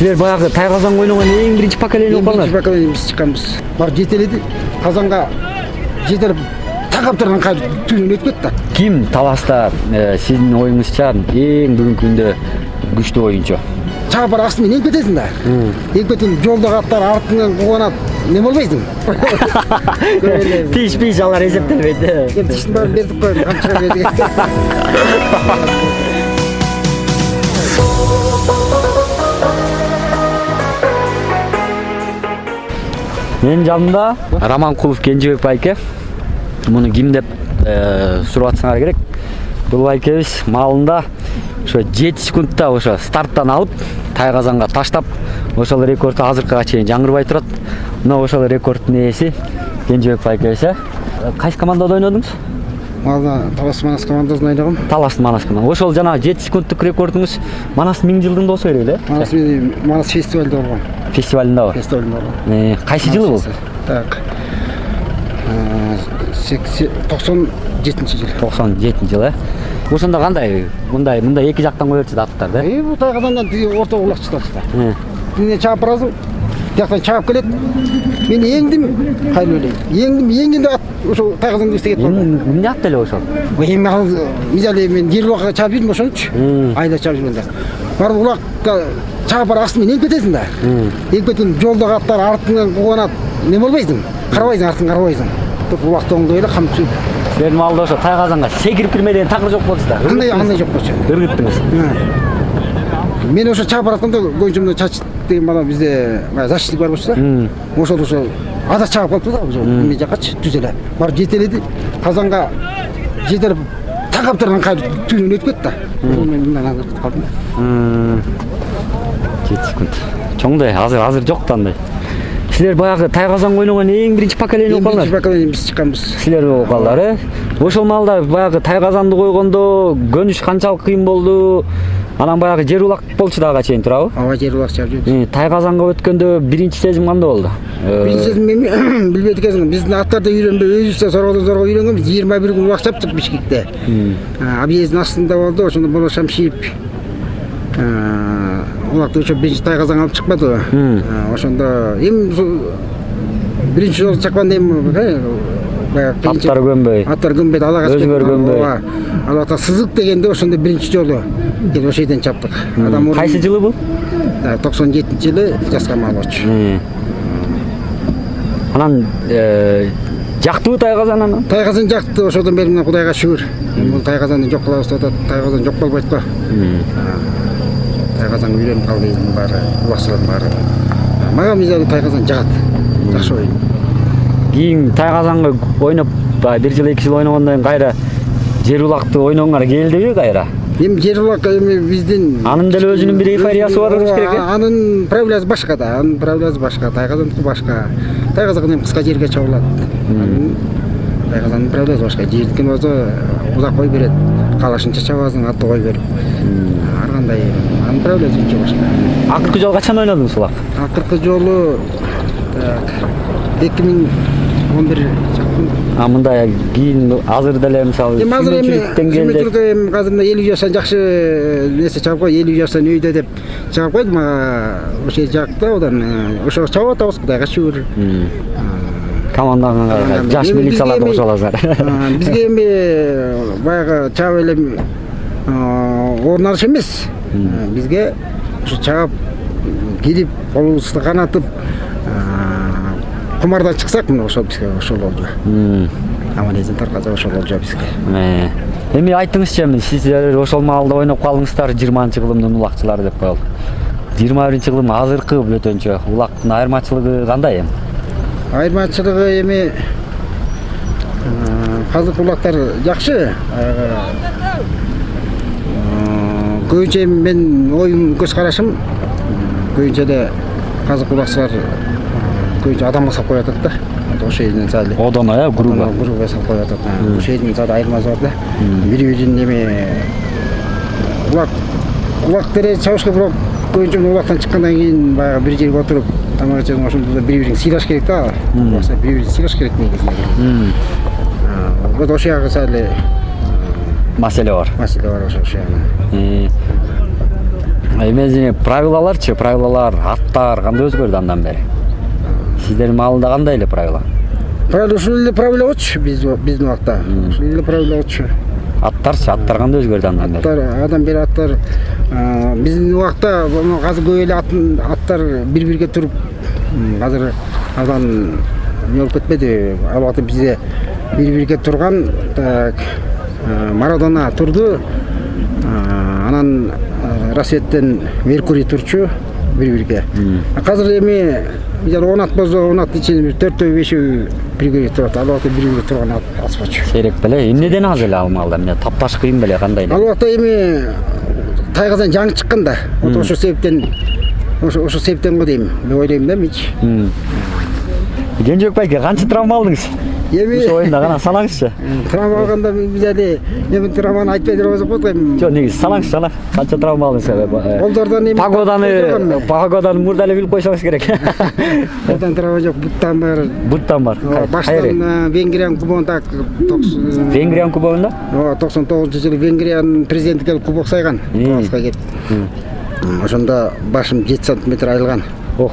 Силер баягы Тайказанга ойногон эң биринчи поколение болдуңар. Биринчи поколение биз чыкканбыз. Бар жетеледи. Казанга жетелеп тагап турган түнүн өткөт да. Ким таласта сиздин оюңузча эң бүгүнкү күндө күчтүү оюнчу? Чабар астымен ең кетесің да. Ең кетің жолда қаттар артыңнан қуанат не болмайсың. Тиіш алар есептелмейді. Тиштің бәрін бердік қой, қамшыға бердік. Менің жанымда Раманкулов Кенжебек байке. Мұны ким деп сурап атсаңар керек. Бұл байкебиз малында ошо 7 секундта ошо старттан алып Тайказанга таштап ошол рекордду азыркыга чейин жаңырбай турат. Мына ошол рекорддун ээси Кенжебек байкебиз. Кайсы командада ойнодуңуз? Малда Талас Манас командасында ойногом. Талас Манас команда. Ошол жанагы 7 секундтук рекордуңуз Манас 1000 жылдыгында болсо керек эле. Манас фестивалда болгон. Фестивалындабы? Фестивалында болгон. Кайсы жылы бул? Так. 97 жыл. 97 жыл, Ошондо кандай? Мындай эки жактан коёчу да аттар да? Бул Тайказандан орто улакчылар да. Тине чаап барасың. Жактан чаап келет. Мен еңдим, кайра элейм. Еңдимде ат ошо Тайказанды истегет болду. Эмне ат эле ошол? Мизале мен жер улакка чаап жүрдүм ошончу. Айда чаап жүргөндө. Бар улакка чаап бар астымен эң кетесиң да. Эң кетиң жолдогу аттар артыңан куганат не болбойсуң. Карабайсың, артың карабайсың. Туп улакты оңдой эле кам түсүп. Сен малда ошо Тайказанга секирип кирмеген такыр жок болчу да. Андай жок болчу. Ыргыттыңыз. Мен ошо чаап баратканда көйүнчүмдө чач деген бала бизде защитник бар болчу да. Ошо ада чаап калыптыр да ошо эме жакачы түз эле. Бар жетеледи. Казанга жетелеп тагап турган түнүн өткөт да. Мен мындан азыр калдым. 7 секунд. Чоңдой азыр жок да андай. Силер баягы Тайказанга ойногон эң биринчи поколение болдуңар. Биринчи поколение биз чыкканбыз. Силер болдуңар, Ошол маалда баягы Тайказанды койгондо көнүш канчалык кыйын болду? Анан баягы жер улак болчу дагы чейин турабы? Ооба, жер улак чаап жүрдү. Тайказанга өткөндө биринчи сезим кандай болду? Биринчи сезим мен билбейт экенсиң. Биздин аттарды үйрөнбөй, өзүбүздө зорго үйрөнгөнбүз. 21 күн улак чаптык Бишкекте. Объездин астында болду, ошондо Боло Шамшиев улакты ошо биринчи Тайказанга алып чыкпады. Ошондо биринчи жолу чакканда Аттар көнбөй. Алага өзүңөр көнбөй. Алата сызык дегенде ошондо биринчи жолу ошол жерден чаптык. Кайсы жылы бул? 97-жылы жаска мал болчу. Анан жактыбы Тайказан анан? Тайказан жакты, ошодон бери мына Кудайга шүгүр. Бул Тайказанды жок кылабыз деп атат. Тайказан жок болбойт го. Тайказанга үйрөнүп калды элдин баары, улакчылардын баары. Мага мисалы Тайказан жагат. Жакшы оюн. Кийин Тайказанга ойноп, 1 жыл 2 жыл ойногондон кийин кайра жер улакты ойногоңар келдиби кайра? Эми жер улак биздин анын деле өзүнүн бир эйфориясы бар болуш керек. Анын правиласы башка да, Тайказандыкы башка. Тайказан эми кыска жерге чабылат. Тайказандын правиласы башка. Жердикин болсо улак кой берет. Калашынча чабасың, атты кой берип. Ар кандай анын правиласы башка. Акыркы жолу качан ойнодуңуз улак? Акыркы жолу 2011 чактым. Мындай кийин азыр деле мисалы сүмөчүлүктөн келди. Азыр 50 жаштан жакшы нерсе чабып кой, 50 жаштан үйдө деп чабып койдум. Ошо жакта одан ошо чабып атабыз, Кудайга шүгүр. Командаңа жаш милицияларды кошолосуңар. Бизге эми баягы чабып эле орун алыш эмес. Бизге ушу чабып кирип, колубузду канатып кумардан чыксак, мына ошол бизге ошол болду. Аманезин таркаса ошол болду бизге. Эми айтыңызчы, сиздер ошол маалда ойноп калдыңыздар 20-кылымдын улакчылары деп коелу. 21-кылым азыркы бөтөнчө улактын айырмачылыгы кандай эми? Айырмачылыгы эми азыркы улактар жакшы. Көбүнчө мен оюм, көз карашым көбүнчө эле азыркы улакчылар көбүнчө адамга салып коюп атат да. Ошол жерден сали. Одоно, грубо салып коюп атат. Ошол жерден сали айырмасы бар да. Бири-бирин эме улак деле чабышка бирок көбүнчө улактан чыккандан кийин баягы бир жерге отуруп тамак ичесиң, ошондо бири-бирин сыйлаш керек да. Бири-бирин сыйлаш керек негизинде. Вот ошол жагы сали маселе бар. Ошол жагы. Эмне правилаларчы, правилалар, аттар кандай өзгөрдү андан бери? Сиздердин маалында кандай эле правила? Правила ушул эле правила болчу биздин убакта. Ушул эле правила болчу. Аттар кандай өзгөрдү андан бери? Адам бери аттар биздин убакта азыр көп эле аттар бири-бирге туруп азыр абдан не болуп кетпеди. Ал убакта бизде бири-бирге турган Марадона турду. Анан Рассветтен Меркурий турчу бири-бирге. Азыр эми бизде 10 ат болсо 10 аттын ичинде 4-5 бири-бирге турат. Ал убакта бири-бирге турган ат болчу. Сейрек беле, эмнеден аз эле алмалда? Эмне тапташ кыйын беле кандай эле? Ал убакта эми тайгаздан жаңы чыккан да. Ошол себептен го дейм. Мен ойлойм да мич. Кенжебек байке канча травма алдыңыз? Эми Ошо оюнда гана салаңызчы. травма алганда биз эле эми травманы айтпай турбасак болот го эми. Жок, негизи салаңызчы ана. Канча травма алдыңыз? Колдордон эми Погоданы мурда эле билип койсоңуз керек. Колдон травма жок, буттан бар. Буттан бар. Баштан Венгриянын кубогунда Венгриянын кубогунда? 99-жылы Венгриянын президенти келип кубок сайган. Кубокко келип. Ошондо башым 7 сантиметр айылган. Ох.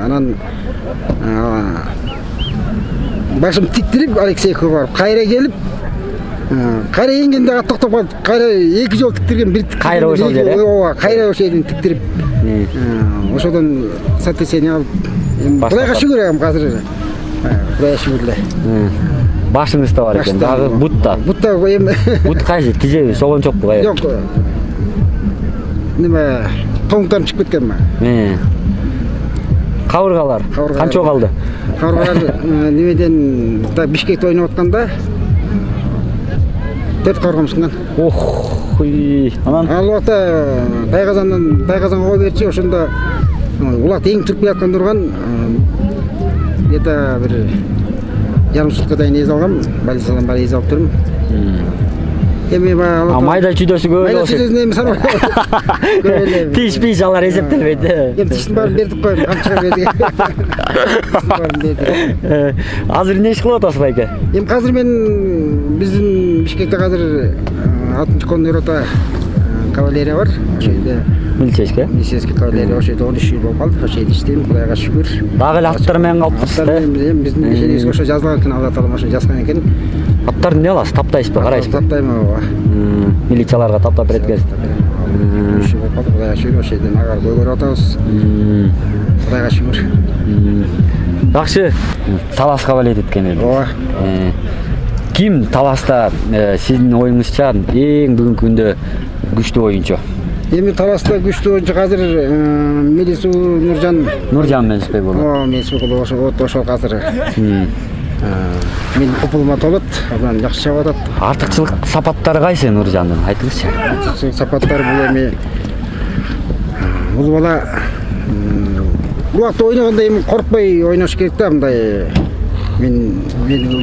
Анан башым тиктирип Алексеевке барып, кайра келип, кайра эңгенде токтоп калып, кайра 2 жол тиктирген, бир кайра ошол жерде. Ооба, кайра ошол жерден тиктирип. Ошодон сотрясение алып, Кудайга шүгүр эми азыр. Кудайга шүгүр эле. Башыңызда бар экен, дагы бутта. Бутта эми Бут кайсы? Тижеби, согончокпу кайсы? жок. Неме, тоңтан чыгып кеткен ма? Кабыргалар канча калды? Кабыргалар немеден Бишкекте ойноп атканда 4 кабыргам сынган. Ох, анан Ал убакта тайгазанга ой берчи, ошондо улакты эң түркпөй аткан турган где-то бир жарым суткадан эз алгам, больницадан бара эз алып турдум. Эми майда чүйдөсү көп эле. Майда чүйдөсүн эми санабай. Көп эле. Тиш алар эсептелбейт. Эми тиштин баарын бердик коем, канча бердик. Азыр эмне иш кылып атасыз байке? Эми азыр мен биздин Бишкекте азыр 6-конный рота кавалерия бар. Ошо жерде милицейский кавалерия, ошо жерде 13 жыл болуп калды. Ошо жерде иштейм, Кудайга шүгүр. Дагы эле аттар менен калыптырсыз да? Биздин ишенибизге ошо жазылган экен, Алла таалам ошо жазган экен. Аттарды эмне кыласыз? Таптайсызбы, карайсызбы? Таптайм, ооба. Милицияларга таптап береткенсиз. Ошо болуп калды, Кудайга шүгүр, ошо жерден агар көйгөрүп атабыз. Кудайга шүгүр. Жакшы, таласка балет эткени. Ооба. Ким таласта сиздин оюңузча эң бүгүнкү күндө күчтүү оюнчу? Эми таласта күчтүү оюнчу азыр Мелису Нуржан Менсбек болот. Ооба, Менсбек болот, ошол азыр. Мен купулума толот, анан жакшы чабып атат. Артыкчылык сапаттары кайсы Нуржандын? Айтыңызчы. Артыкчылык сапаттары бул эми бул бала убакта ойногондо эми коркпой ойнош керек да, мындай. Мен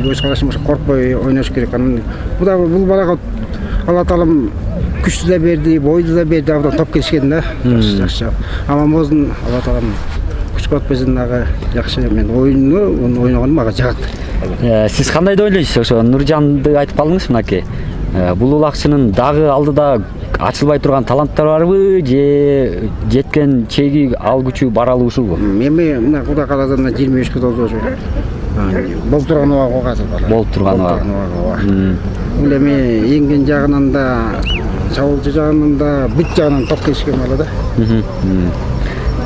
өз карашым ошо коркпой ойнош керек. Анан бул балага Алла таалам күчтү да берди, бойду да берди, абдан топ келишкен да. Жакшы. Аман болсун, Алла таалам күч катпайсың дагы жакшы. Мен ойногону мага жагат. Сиз кандай деп ойлойсуз? Ошо Нуржанды айтып калдыңыз мынакей. Бул улакчынын дагы алдыда ачылбай турган таланттар барбы же жеткен чеги ал күчү баралы ушулбу? Эми мына Кудай кааласа 23 толду ошо. Болуп турган убагы го азыр бала. Болуп турган убагы. Бул эми эңген жагынан да, чабуулчу жагынан да, бүт жагынан топ келишкен бала да.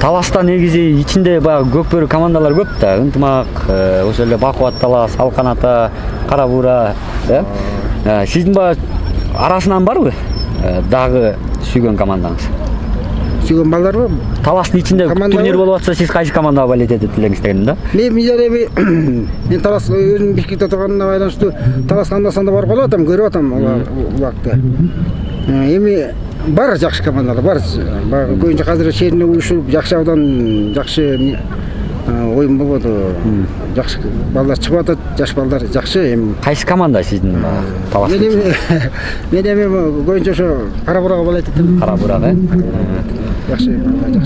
Таласта негизи ичинде баягы көкбөрү командалар көп да. Ынтымак, ошо эле Бакубат Талас, Салкан Ата, Кара Буура, сиздин баягы арасынан барбы? Дагы сүйгөн командаңыз. Сүйгөн балдар бар? Таластын ичинде турнир болуп атса, сиз кайсы командага болет этип элеңиз дегеним да? Мен Талас өзүм Бишкекте турганына байланыштуу Таласка анда-санда барып калып атам, көрүп атам убакта. Эми бар жакшы командалар, бар. Көбүнчө азыр шерине уюшуп, жакшы абдан жакшы оюн болот. Жакшы балдар чыгып атат, жаш балдар жакшы. Эми кайсы команда сиздин Талас? Мен эми көбүнчө ошо Кара Буурага болот этим. Кара Буурага? Жакшы балдар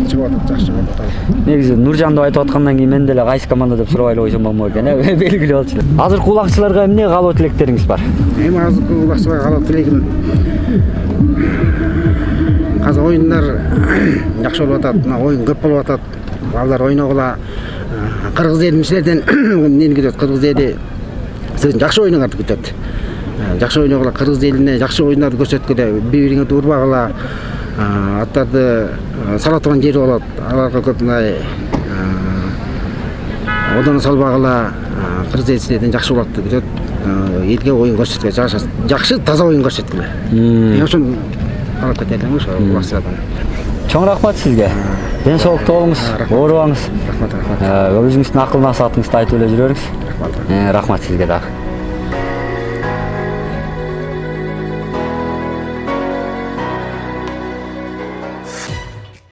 чыгып атат, жакшы болот. Негизи Нуржанды айтып аткандан кийин мен деле кайсы команда деп сурабай эле койсом болмок экен, белгилүү болчу. Азыркы улакчыларга эмне каалоо тилектериңиз бар? Эми азыркы улакчыларга каалоо тилегим азыр оюндар жакшы болуп атат, мына оюн көп болуп атат. Балдар ойногула кыргыз элин силерден эмнени күтөт? Кыргыз эли силердин жакшы оюнуңарды күтөт. Жакшы ойногула, кыргыз элине жакшы оюндарды көрсөткүлө, бири-бириңерди урбагыла, аттарды сала турган жери болот. Аларга көп мындай одоно салбагыла, кыргыз эли силерден жакшы болот деп күтөт. Элге оюн көрсөткүлө, жакшы таза оюн көрсөткүлө. Мен ошону каалап кетелим ошо убактыдан. Чоң рахмат сизге. Ден соолукта болуңуз, оорубаңыз. Рахмат. Өзүңүздүн акыл насаатыңызды айтып эле жүрөңүз. Рахмат сизге дагы.